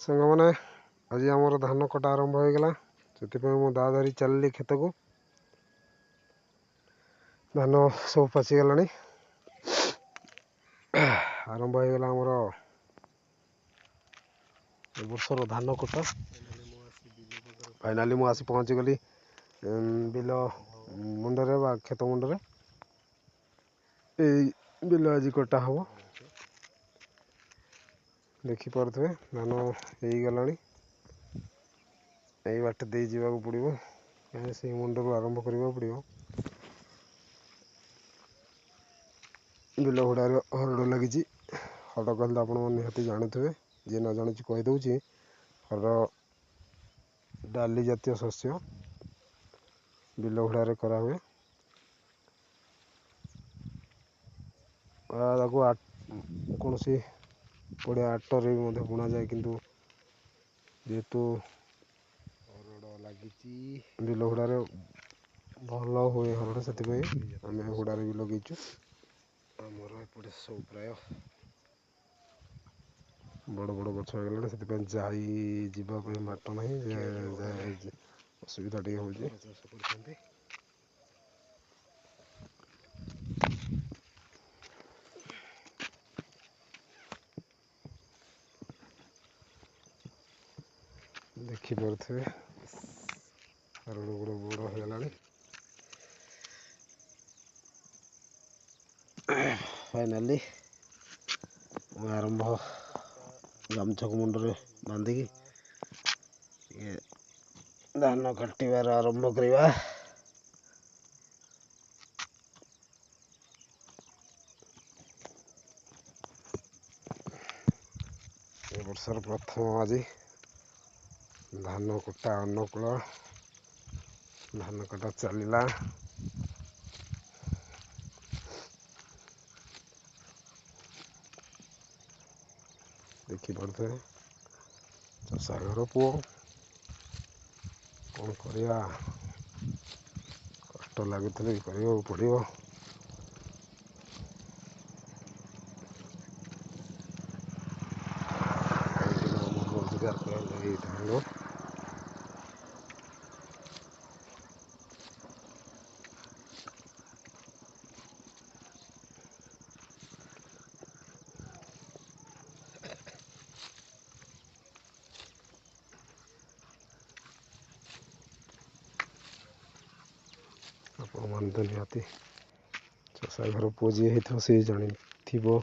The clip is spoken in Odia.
ସାଙ୍ଗମାନେ ଆଜି ଆମର ଧାନ କଟା ଆରମ୍ଭ ହୋଇଗଲା। ସେଥିପାଇଁ ମୁଁ ଦା ଧରି ଚାଲିଲି କ୍ଷେତକୁ। ଧାନ ସବୁ ପାଚିଗଲାଣି। ଆରମ୍ଭ ହୋଇଗଲା ଆମର ଏ ବର୍ଷର ଧାନ କଟା। ଫାଇନାଲି ମୁଁ ଆସି ପହଞ୍ଚିଗଲି ବିଲ ମୁଣ୍ଡରେ ବା କ୍ଷେତ ମୁଣ୍ଡରେ। ଏଇ ବିଲ ଆଜି କଟା ହେବ। ଦେଖିପାରୁଥିବେ ଧାନ ହେଇଗଲାଣି। ଏଇ ବାଟ ଦେଇ ଯିବାକୁ ପଡ଼ିବ, ସେଇ ମୁଣ୍ଡରୁ ଆରମ୍ଭ କରିବାକୁ ପଡ଼ିବ। ବିଲ ହୁଡ଼ାରେ ହରଡ଼ ଲାଗିଛି। ହରଡ଼ କହିଲେ ଆପଣମାନେ ନିହାତି ଜାଣୁଥିବେ, ଯିଏ ନ ଜାଣିଛି କହିଦେଉଛି। ହରଡ଼ ଡାଲି ଜାତୀୟ ଶସ୍ୟ, ବିଲ ହୁଡ଼ାରେ କରାହୁଏ। ତାକୁ କୌଣସି ପଡ଼ିଆ ଆଟରେ ବି ମଧ୍ୟ ବୁଣାଯାଏ, କିନ୍ତୁ ଯେହେତୁ ହରଡ଼ ଲାଗିଛି ବିଲ ହୁଡ଼ାରେ ଭଲ ହୁଏ ହରଡ଼, ସେଥିପାଇଁ ଆମେ ହୁଡ଼ାରେ ବି ଲଗେଇଛୁ। ଆମର ଏପଟେ ସବୁ ପ୍ରାୟ ବଡ଼ ବଡ଼ ଗଛ ହେଇଗଲାଣି, ସେଥିପାଇଁ ଯାଇ ଯିବା ପାଇଁ ବାଟ ନାହିଁ। ଅସୁବିଧା ଟିକେ ହେଉଛି। ଦେଖିପାରୁଥିବେ ହରଡ଼ ଗୁଡ଼ା ବଡ଼ ହେଇଗଲାଣି। ଫାଇନାଲି ମୁଁ ଆରମ୍ଭ ଗାମୁଛାକୁ ମୁଣ୍ଡରେ ବାନ୍ଧିକି ଧାନ କାଟିବାର ଆରମ୍ଭ କରିବା। ଏ ବର୍ଷର ପ୍ରଥମ ଆଜି ଧାନ କଟା ଅନୁକୂଳ। ଧାନ କଟା ଚାଲିଲା। ଦେଖିପାରୁଥିବେ ଚଷା ଘର ପୁଅ, କ'ଣ କରିବା, କଷ୍ଟ ଲାଗୁଥିଲେ ବି କରିବାକୁ ପଡ଼ିବ। କାହିଁକିନା ଆମର ରୋଜଗାର କହିଲେ ଏଇ ଧାନ। ଆପଣମାନେ ତ ନିହାତି ଚଷା ଘର ପୁଅ ଯିଏ ହେଇଥିବ ସେ ଜାଣିଥିବ